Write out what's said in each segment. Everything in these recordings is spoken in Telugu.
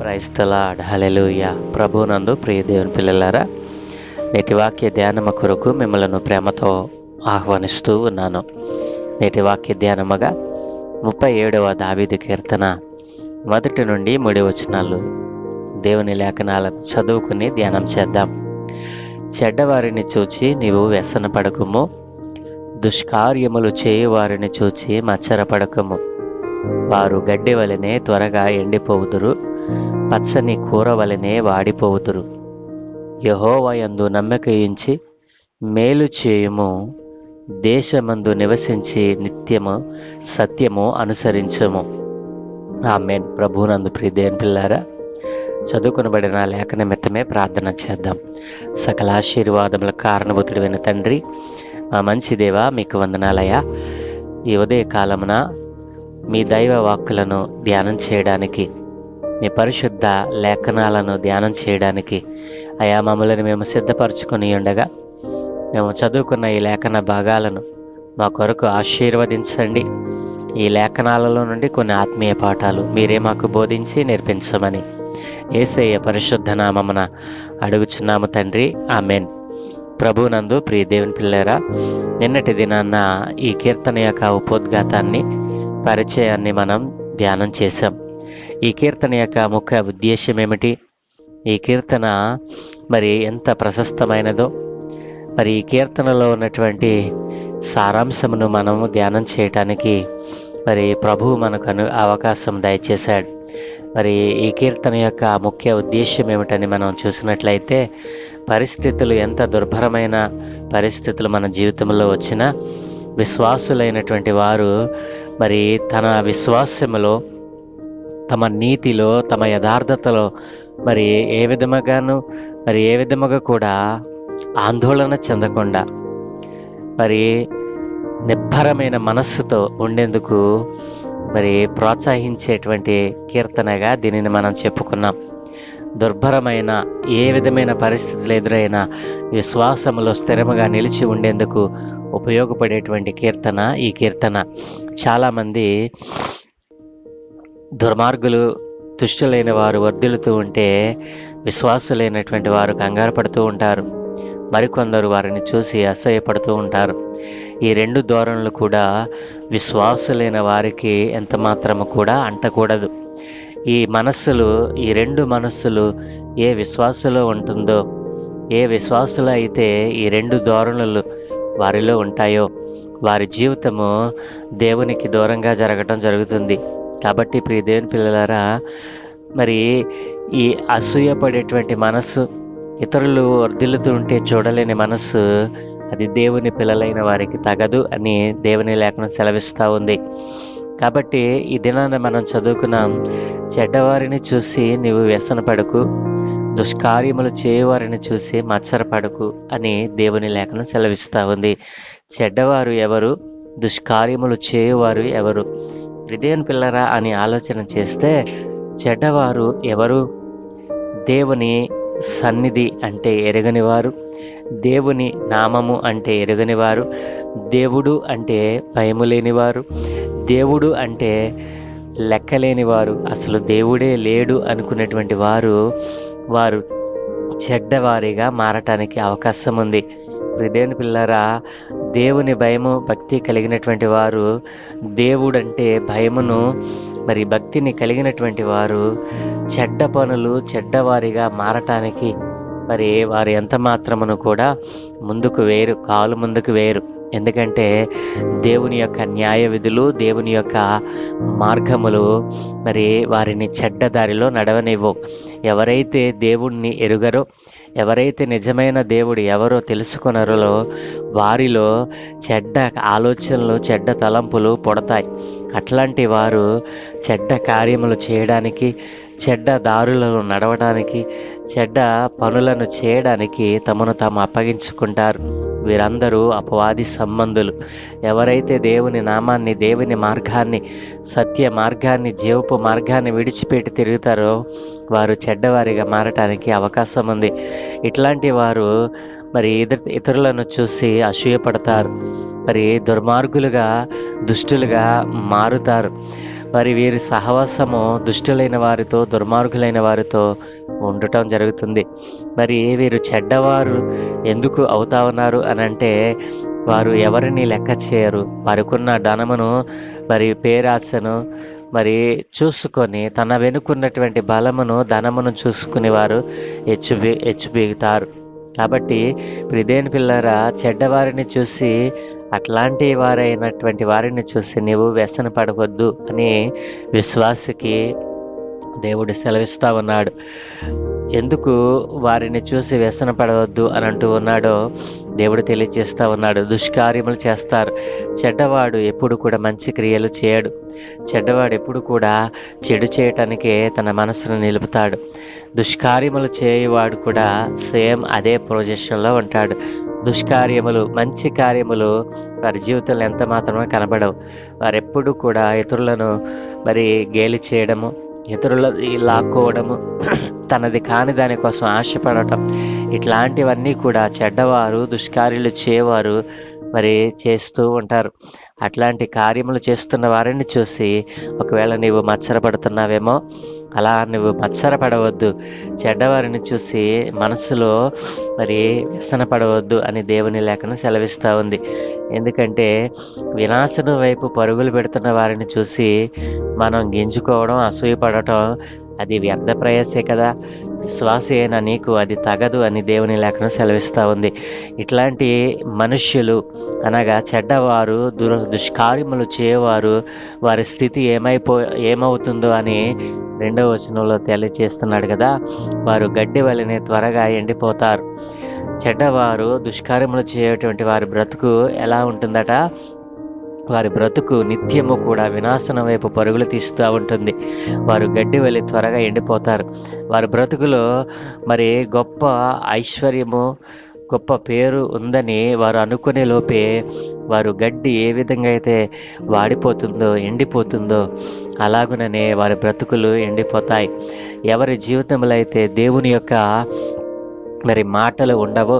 Praise the lord. హల్లెలూయా. ప్రభువునందు ప్రియ దేవుని పిల్లలారా, నేటి వాక్య ధ్యానము కొరకు మిమ్మలను ప్రేమతో ఆహ్వానిస్తూ ఉన్నాను. నేటి వాక్య ధ్యానముగా 37వ దావీదు కీర్తన 1 నుండి 3 వచనాలు దేవుని లేఖనాలను చదువుకుని ధ్యానం చేద్దాం. చెడ్డవారిని చూచి నీవు వ్యసనపడకుము, దుష్కార్యములు చేయువారిని చూచి మత్సరపడకుము. వారు గడ్డి వలెనే త్వరగా ఎండిపోవుదురు, పచ్చని కూర వలెనే వాడిపోవుదురు. యెహోవా యందు నమ్మిక ఉంచి మేలు చేయుము, దేశమందు నివసించి నిత్యము సత్యము అనుసరించుము. ఆమేన్. ప్రభువునందు ప్రియ దేవుని పిల్లారా, చదువుకునబడిన లేఖన మిత్తమే ప్రార్థన చేద్దాం. సకల ఆశీర్వాదముల కారణభూతుడైన తండ్రి, మా మంచి దేవా, మీకు వందనాలయ్యా. ఈ ఉదయ కాలమున మీ దైవ వాక్కులను ధ్యానం చేయడానికి, మీ పరిశుద్ధ లేఖనాలను ధ్యానం చేయడానికి అయా మమ్మల్ని మేము సిద్ధపరచుకొని ఉండగా, మేము చదువుకున్న ఈ లేఖన భాగాలను మా కొరకు ఆశీర్వదించండి. ఈ లేఖనాలలో నుండి కొన్ని ఆత్మీయ పాఠాలు మీరే మాకు బోధించి నేర్పించమని యేసయ్య పరిశుద్ధ నామమున అడుగుచున్నాము తండ్రి. ఆమేన్. ప్రభువునందు ప్రియ దేవుని పిల్లరా, నిన్నటి దినాన్న ఈ కీర్తన యొక్క ఉపోద్ఘాతాన్ని, పరిచయాన్ని మనం ధ్యానం చేశాం. ఈ కీర్తన యొక్క ముఖ్య ఉద్దేశం ఏమిటి, ఈ కీర్తన మరి ఎంత ప్రశస్తమైనదో, మరి ఈ కీర్తనలో ఉన్నటువంటి సారాంశమును మనము ధ్యానం చేయటానికి మరి ప్రభువు మనకు అవకాశం దయచేశాడు. మరి ఈ కీర్తన యొక్క ముఖ్య ఉద్దేశం ఏమిటని మనం చూసినట్లయితే, పరిస్థితులు ఎంత దుర్భరమైన పరిస్థితులు మన జీవితంలో వచ్చినా విశ్వాసులైనటువంటి వారు మరి తన విశ్వాసములో, తమ నీతిలో, తమ యథార్థతలో మరి ఏ విధముగా కూడా ఆందోళన చెందకుండా మరి నిబ్బరమైన మనస్సుతో ఉండేందుకు మరి ప్రోత్సహించేటువంటి కీర్తనగా దీనిని మనం చెప్పుకున్నాం. దుర్భరమైన ఏ విధమైన పరిస్థితులు ఎదురైనా విశ్వాసములో స్థిరముగా నిలిచి ఉండేందుకు ఉపయోగపడేటువంటి కీర్తన ఈ కీర్తన. చాలామంది దుర్మార్గులు, దుష్టులైన వారు వర్ధిల్లుతూ ఉంటే విశ్వాసులైనటువంటి వారు కంగారు పడుతూ ఉంటారు. మరికొందరు వారిని చూసి అసహ్యపడుతూ ఉంటారు. ఈ రెండు ధోరణులు కూడా విశ్వాసులైన వారికి ఎంత మాత్రము కూడా అంటకూడదు. ఈ రెండు మనస్సులు ఏ విశ్వాసులో ఉంటుందో, ఏ విశ్వాసులో అయితే ఈ రెండు ధోరణులు వారిలో ఉంటాయో, వారి జీవితము దేవునికి దూరంగా జరుగుతుంది. కాబట్టి ప్రియ దేవుని పిల్లలారా, మరి ఈ అసూయపడేటువంటి మనస్సు, ఇతరులు వర్ధిల్లుతూ ఉంటే చూడలేని మనస్సు, అది దేవుని పిల్లలైన వారికి తగదు అని దేవుని లేఖనం సెలవిస్తూ ఉంది. కాబట్టి ఈ దినాన మనం చదువుకున్నాం, చెడ్డవారిని చూసి నీవు వ్యసనపడకు, దుష్కార్యములు చేయవారిని చూసి మత్సరపడకు అని దేవుని లేఖనం సెలవిస్తూ ఉంది. చెడ్డవారు ఎవరు, దుష్కార్యములు చేయువారు ఎవరు? దేవుని పిల్లరా అని ఆలోచన చేస్తే, చెడ్డవారు ఎవరు? దేవుని సన్నిధి అంటే ఎరగనివారు, దేవుని నామము అంటే ఎరగనివారు, దేవుడు అంటే భయము లేనివారు, దేవుడు అంటే లెక్కలేనివారు, అసలు దేవుడే లేడు అనుకునేటువంటి వారు చెడ్డవారిగా మారటానికి అవకాశం ఉంది. దేవుని పిల్లరా, దేవుని భయము, భక్తి కలిగినటువంటి వారు, దేవుడంటే భయమును మరి భక్తిని కలిగినటువంటి వారు చెడ్డ పనులు, చెడ్డవారిగా మారటానికి మరి వారు ఎంత మాత్రమును కూడా కాలు ముందుకు వేరు. ఎందుకంటే దేవుని యొక్క న్యాయ విధులు, దేవుని యొక్క మార్గములు మరి వారిని చెడ్డ దారిలో నడవనివ్వవు. ఎవరైతే దేవుణ్ణి ఎరుగరో, ఎవరైతే నిజమైన దేవుడు ఎవరో తెలుసుకున్నారో వారిలో చెడ్డ ఆలోచనలు, చెడ్డ తలంపులు పుడతాయి. అట్లాంటి వారు చెడ్డ కార్యములు చేయడానికి, చెడ్డ దారులను నడవడానికి, చెడ్డ పనులను చేయడానికి తమను తాము అప్పగించుకుంటారు. వీరందరూ అపవాది సంబంధులు. ఎవరైతే దేవుని నామాన్ని, దేవుని మార్గాన్ని, సత్య మార్గాన్ని, జీవపు మార్గాన్ని విడిచిపెట్టి తిరుగుతారో వారు చెడ్డవారిగా మారటానికి అవకాశం ఉంది. ఇట్లాంటి వారు మరి ఇతరులను చూసి అసూయపడతారు, మరి దుర్మార్గులుగా, దుష్టులుగా మారుతారు. మరి వీరి సహవాసము దుష్టులైన వారితో, దుర్మార్గులైన వారితో ఉండటం జరుగుతుంది. మరి వీరు చెడ్డవారు ఎందుకు అవుతా ఉన్నారు అని అంటే, వారు ఎవరిని లెక్క చేయరు. వారికున్న ధనమును, మరి పేరాశను మరి చూసుకొని, తన వెనుకున్నటువంటి బలమును, ధనమును చూసుకుని వారు హెచ్చుబీగుతారు. కాబట్టి ప్రిదేని పిల్లరా, చెడ్డవారిని చూసి, అట్లాంటి వారైనటువంటి వారిని చూసి నీవు వ్యసన పడవద్దు అని విశ్వాసికి దేవుడు సెలవిస్తూ ఉన్నాడు. ఎందుకు వారిని చూసి వ్యసన పడవద్దు అని అంటూ ఉన్నాడో దేవుడు తెలియజేస్తూ ఉన్నాడు. దుష్కార్యములు చేస్తారు. చెడ్డవాడు ఎప్పుడు కూడా మంచి క్రియలు చేయడు. చెడ్డవాడు ఎప్పుడు కూడా చెడు చేయటానికే తన మనసును నిలుపుతాడు. దుష్కార్యములు చేయవాడు కూడా సేమ్ అదే పొజిషన్లో ఉంటాడు. దుష్కార్యములు, మంచి కార్యములు వారి జీవితంలో ఎంత మాత్రమే కనబడవు. వారెప్పుడు కూడా ఇతరులను మరి గేలి చేయడము, ఇతరులది లాక్కోవడము, తనది కాని దానికోసం ఆశపడటం, ఇట్లాంటివన్నీ కూడా చెడ్డవారు, దుష్కార్యాలు చేయవారు మరి చేస్తూ ఉంటారు. అట్లాంటి కార్యములు చేస్తున్న వారిని చూసి ఒకవేళ నీవు మత్సరపడుతున్నావేమో, అలా నువ్వు మత్సరపడవద్దు. చెడ్డవారిని చూసి మనసులో మరి వ్యసన పడవద్దు అని దేవుని లేఖనం సెలవిస్తూ ఉంది. ఎందుకంటే వినాశనం వైపు పరుగులు పెడుతున్న వారిని చూసి మనం గింజుకోవడం, అసూయపడటం అది వ్యర్థ ప్రయాసే కదా. విశ్వాసి అయిన నీకు అది తగదు అని దేవుని లేఖనం సెలవిస్తూ ఉంది. ఇట్లాంటి మనుష్యులు అనగా చెడ్డవారు, దుష్కార్యములు చేయవారు, వారి స్థితి ఏమవుతుందో అని 2వ వచనంలో తెలియజేస్తున్నాడు కదా. వారు గడ్డి వలెనే త్వరగా ఎండిపోతారు. చెడ్డవారు, దుష్కార్యములు చేయటువంటి వారి బ్రతుకు ఎలా ఉంటుందట? వారి బ్రతుకు నిత్యము కూడా వినాశనం వైపు పరుగులు తీస్తూ ఉంటుంది. వారు గడ్డి వలె త్వరగా ఎండిపోతారు. వారి బ్రతుకులో మరి గొప్ప ఐశ్వర్యము, గొప్ప పేరు ఉందని వారు అనుకునే లోపే వారు గడ్డి ఏ విధంగా అయితే వాడిపోతుందో, ఎండిపోతుందో, అలాగుననే వారి బ్రతుకులు ఎండిపోతాయి. ఎవరి జీవితంలో అయితే దేవుని యొక్క మరి మాటలు ఉండవో,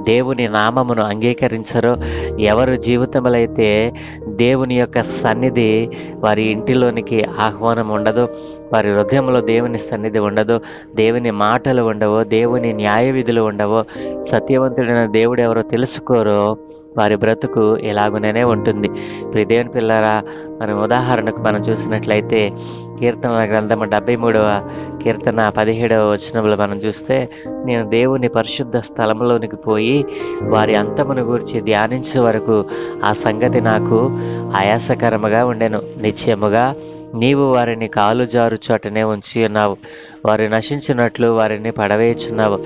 దేవుని నామమును అంగీకరించరో, ఎవరి జీవితంలో అయితే దేవుని యొక్క సన్నిధి వారి ఇంటిలోనికి ఆహ్వానం ఉండదో, వారి హృదయంలో దేవుని సన్నిధి ఉండదో, దేవుని మాటలు ఉండవో, దేవుని న్యాయ విధులు ఉండవో, సత్యవంతుడైన దేవుడు ఎవరో తెలుసుకోరో, వారి బ్రతుకు ఎలాగుననే ఉంటుంది. దేవుని పిల్లరా, మనం ఉదాహరణకు మనం చూసినట్లయితే కీర్తనల గ్రంథము 73వ కీర్తన 17వ వచనంలో మనం చూస్తే, నేను దేవుని పరిశుద్ధ స్థలంలోనికి పోయి వారి అంతమును గూర్చి ధ్యానించే వరకు ఆ సంగతి నాకు ఆయాసకరముగా ఉండెను. నిశ్చయముగా నీవు వారిని కాలు జారు చోటనే ఉంచి ఉన్నావు. వారు నశించినట్లు వారిని పడవేయుచున్నావు.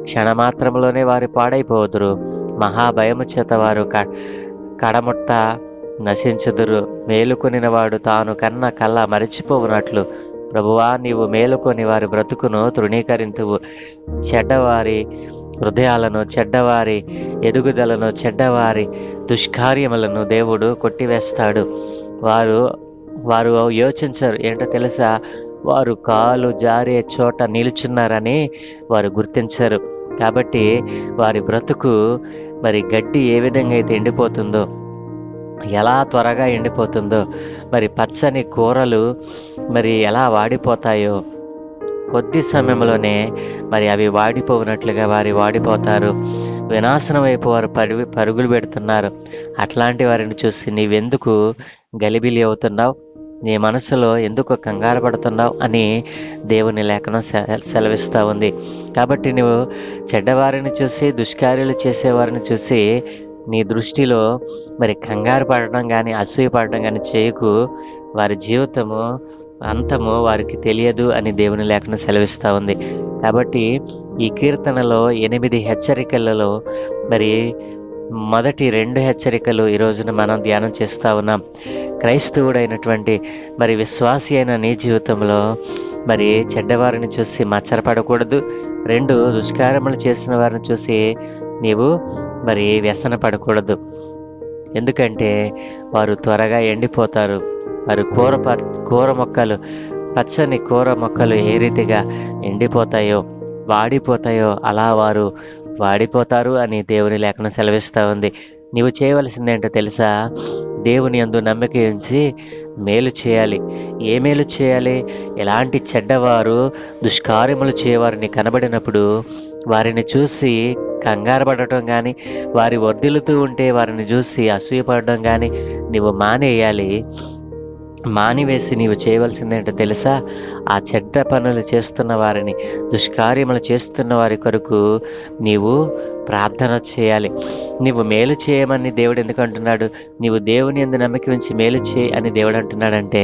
క్షణమాత్రంలోనే వారు పాడైపోదురు. మహాభయము చేత వారు కడముట్ట నశించుదురు. మేలుకొనిన వాడు తాను కన్న కళ్ళ మరచిపోవునట్లు ప్రభువా, నీవు మేలుకొని వారి బ్రతుకును తృణీకరింతువు. చెడ్డవారి హృదయాలను, చెడ్డవారి ఎదుగుదలను, చెడ్డవారి దుష్కార్యములను దేవుడు కొట్టివేస్తాడు. వారు యోచించరు. ఏంటో తెలుసా? వారు కాలు జారే చోట నిలుచున్నారని వారు గుర్తించరు. కాబట్టి వారి బ్రతుకు మరి గడ్డి ఏ విధంగా అయితే ఎండిపోతుందో, ఎలా త్వరగా ఎండిపోతుందో, మరి పచ్చని కూరలు మరి ఎలా వాడిపోతాయో, కొద్ది సమయంలోనే మరి అవి వాడిపోయినట్లుగా వాడిపోతారు. వినాశనం వైపు వారు పరుగులు పెడుతున్నారు. అట్లాంటి వారిని చూసి నీవెందుకు గలిబిలి అవుతున్నావు, నీ మనసులో ఎందుకు కంగారు పడుతున్నావు అని దేవుని లేఖనం సెలవిస్తూ ఉంది. కాబట్టి నువ్వు చెడ్డవారిని చూసి, దుష్కార్యాలు చేసేవారిని చూసి నీ దృష్టిలో మరి కంగారు పడడం కానీ, అసూయ పడడం కానీ చేయకు. వారి జీవితము అంతము వారికి తెలియదు అని దేవుని లేఖనం సెలవిస్తూ ఉంది. కాబట్టి ఈ కీర్తనలో 8 హెచ్చరికలలో మరి మొదటి 2 హెచ్చరికలు ఈ రోజున మనం ధ్యానం చేస్తూ ఉన్నాం. క్రైస్తవుడైనటువంటి మరి విశ్వాసి అయిన నీ జీవితంలో మరి చెడ్డవారిని చూసి మచ్చరపడకూడదు. 2 దుష్కార్యములు చేసిన వారిని చూసి నీవు మరి వ్యసన పడకూడదు. ఎందుకంటే వారు త్వరగా ఎండిపోతారు. వారు కూర మొక్కలు, పచ్చని కూర మొక్కలు ఏ రీతిగా ఎండిపోతాయో, వాడిపోతాయో, అలా వారు వాడిపోతారు అని దేవుని లేఖనం సెలవిస్తూ ఉంది. నీవు చేయవలసిందేంటో తెలుసా? దేవుని యందు నమ్మిక ఉంచి మేలు చేయాలి. ఏ మేలు చేయాలి? ఎలాంటి చెడ్డవారు దుష్కార్యములు చేయవారిని కనబడినప్పుడు వారిని చూసి కంగారు పడటం కానీ, వారి వర్ధిల్లుతూ ఉంటే వారిని చూసి అసూయపడడం కానీ నీవు మానేయాలి. మానివేసి నీవు చేయవలసిందేంటో తెలుసా? ఆ చెడ్డ పనులు చేస్తున్న వారిని, దుష్కార్యములు చేస్తున్న వారి కొరకు నీవు ప్రార్థన చేయాలి. నీవు మేలు చేయమని దేవుడు ఎందుకు అంటున్నాడు? నీవు దేవుని యందు నమ్మిక ఉంచి మేలు చేయి అని దేవుడు అంటున్నాడంటే,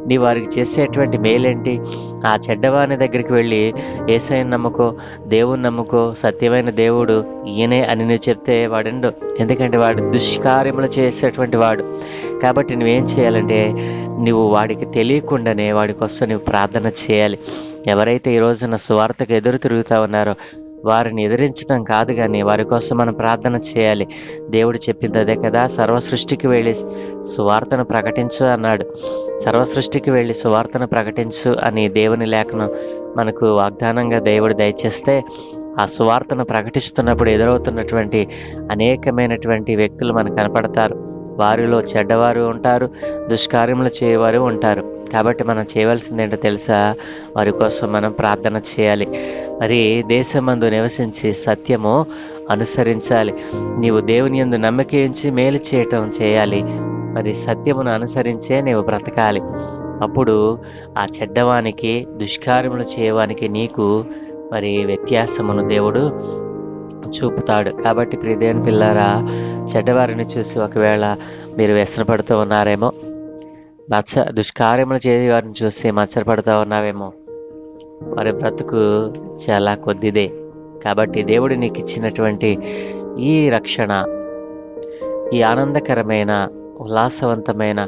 నీ వారికి చేసేటువంటి మేలేంటి? ఆ చెడ్డవాని దగ్గరికి వెళ్ళి యేసయ్యను నమ్ముకో, దేవుని నమ్ముకో, సత్యమైన దేవుడు ఈయనే అని నువ్వు చెప్తే వాడుండు. ఎందుకంటే వాడు దుష్కార్యములు చేసేటువంటి వాడు. కాబట్టి నువ్వేం చేయాలంటే, నువ్వు వాడికి తెలియకుండానే వాడి కోసం నువ్వు ప్రార్థన చేయాలి. ఎవరైతే ఈ రోజున సువార్తకు ఎదురు తిరుగుతూ ఉన్నారో వారిని ఎదిరించడం కాదు, కానీ వారి కోసం మనం ప్రార్థన చేయాలి. దేవుడు చెప్పింది అదే కదా, సర్వసృష్టికి వెళ్ళి సువార్తను ప్రకటించు అన్నాడు. సర్వసృష్టికి వెళ్ళి సువార్తను ప్రకటించు అని దేవుని లేఖనం మనకు వాగ్దానంగా దేవుడు దయచేస్తే, ఆ సువార్తను ప్రకటిస్తున్నప్పుడు ఎదురవుతున్నటువంటి అనేకమైనటువంటి వ్యక్తులు మనకు కనపడతారు. వారిలో చెడ్డవారు ఉంటారు, దుష్కార్యములు చేయవారు ఉంటారు. కాబట్టి మనం చేయవలసింది ఏంటో తెలుసా? వారి కోసం మనం ప్రార్థన చేయాలి. మరి దేశమందు నివసించి సత్యము అనుసరించాలి. నీవు దేవుని యందు నమ్మిక ఉంచి మేలు చేయటం చేయాలి. మరి సత్యమును అనుసరించే నీవు బ్రతకాలి. అప్పుడు ఆ చెడ్డవానికి, దుష్కార్యములు చేయవానికి నీకు మరి వ్యత్యాసమును దేవుడు చూపుతాడు. కాబట్టి ప్రియ దేవుని పిల్లారా, చెడ్డవారిని చూసి ఒకవేళ మీరు వ్యసనపడుతూ ఉన్నారేమో, దుష్కార్యములు చేసే వారిని చూసి మచ్చరపడుతూ ఉన్నావేమో, వారి బ్రతుకు చాలా కొద్దిదే. కాబట్టి దేవుడు నీకు ఇచ్చినటువంటి ఈ రక్షణ, ఈ ఆనందకరమైన ఉల్లాసవంతమైన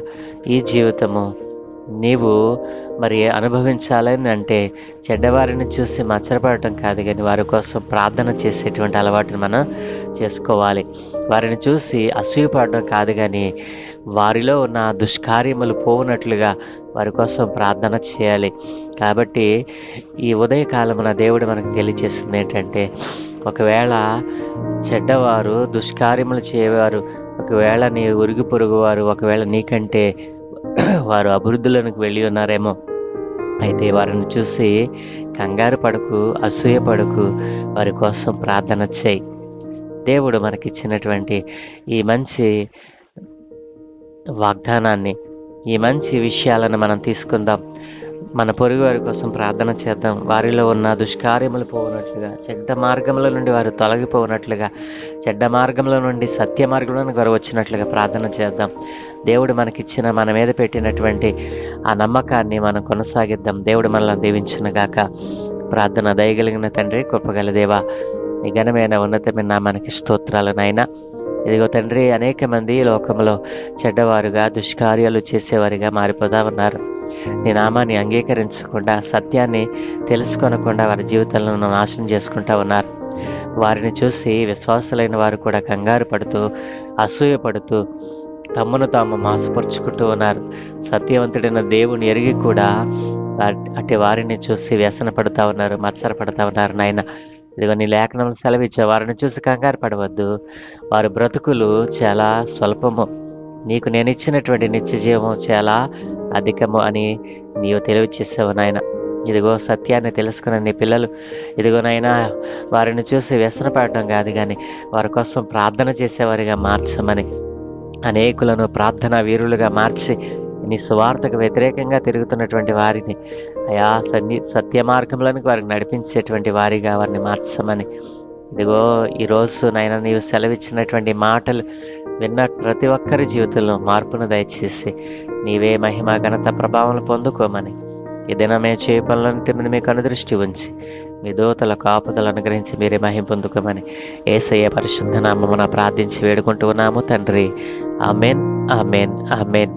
ఈ జీవితము నీవు మరి అనుభవించాలని అంటే చెడ్డవారిని చూసి మచ్చరపడటం కాదు, కానీ వారి కోసం ప్రార్థన చేసేటువంటి అలవాటుని మనం చేసుకోవాలి. వారిని చూసి అసూయపడడం కాదు, కానీ వారిలో ఉన్న దుష్కార్యములు పోవునట్లుగా వారి కోసం ప్రార్థన చేయాలి. కాబట్టి ఈ ఉదయకాలమున దేవుడు మనకు తెలియజేస్తుంది ఏంటంటే, ఒకవేళ చెడ్డవారు, దుష్కార్యములు చేయవారు, ఒకవేళ నీ ఉరుగు పొరుగు వారు ఒకవేళ నీకంటే వారు అభివృద్ధిలోనికి వెళ్ళి ఉన్నారేమో, అయితే వారిని చూసి కంగారు పడకు, అసూయ పడకు, వారి కోసం ప్రార్థన చేయి. దేవుడు మనకిచ్చినటువంటి ఈ మంచి వాగ్దానాన్ని, ఈ మంచి విషయాలను మనం తీసుకుందాం. మన పొరుగు వారి కోసం ప్రార్థన చేద్దాం. వారిలో ఉన్న దుష్కార్యములు పోవునట్లుగా, చెడ్డ మార్గముల నుండి వారు తొలగిపోవునట్లుగా, చెడ్డ మార్గంలో నుండి సత్య మార్గంలోకి వారు వచ్చినట్లుగా ప్రార్థన చేద్దాం. దేవుడు మనకిచ్చిన, మన మీద పెట్టినటువంటి ఆ నమ్మకాన్ని మనం కొనసాగిద్దాం. దేవుడు మనల్ని దీవించునుగాక. ప్రార్థన. దయగలిగిన తండ్రి, కృపగల దేవా, నీ ఘనమైన ఉన్నతమైన నామానికి స్తోత్రాలు నాయనా. ఇదిగో తండ్రి, అనేక మంది లోకంలో చెడ్డవారుగా, దుష్కార్యాలు చేసేవారిగా మారిపోతా ఉన్నారు. నీ నామాన్ని అంగీకరించకుండా, సత్యాన్ని తెలుసుకొనకుండా వారి జీవితాలను నాశనం చేసుకుంటా ఉన్నారు. వారిని చూసి విశ్వాసులైన వారు కూడా కంగారు పడుతూ, అసూయపడుతూ, తమ్మును తాము మాసుపరుచుకుంటూ ఉన్నారు. సత్యవంతుడైన దేవుని ఎరిగి కూడా అటు వారిని చూసి వ్యసన పడుతూ ఉన్నారు, మత్సర పడుతూ ఉన్నారు. నాయన, ఇదిగో నీ లేఖనంలో సెలవిచ్చే వారిని చూసి కంగారు పడవద్దు. వారి బ్రతుకులు చాలా స్వల్పము, నీకు నేను ఇచ్చినటువంటి నిత్య జీవం చాలా అధికము అని నీవు తెలియచేసావు నాయన. ఇదిగో సత్యాన్ని తెలుసుకున్న నీ పిల్లలు, ఇదిగోనైనా వారిని చూసి వ్యసన పడటం కాదు, కానీ వారి కోసం ప్రార్థన చేసేవారిగా మార్చమని, అనేకులను ప్రార్థనా వీరులుగా మార్చి నీ సువార్తకు వ్యతిరేకంగా తిరుగుతున్నటువంటి వారిని అయా సత్య మార్గంలోనికి వారికి నడిపించేటువంటి వారిగా వారిని మార్చమని, ఇదిగో ఈరోజు నాయన నీవు సెలవిచ్చినటువంటి మాటలు విన్న ప్రతి ఒక్కరి జీవితంలో మార్పును దయచేసి నీవే మహిమ, ఘనత, ప్రభావం పొందుకోమని, ఈ దినమే చేయ పనులన్నిటి మీద మీకు అనుదృష్టి ఉంచి మీ దూతల కాపుదలు అనుగ్రహించి మీరే మహిమ పొందుకోమని యేసయ్య పరిశుద్ధ నామమున ప్రార్థించి వేడుకుంటూ ఉన్నాము తండ్రి. Amen, amen, amen.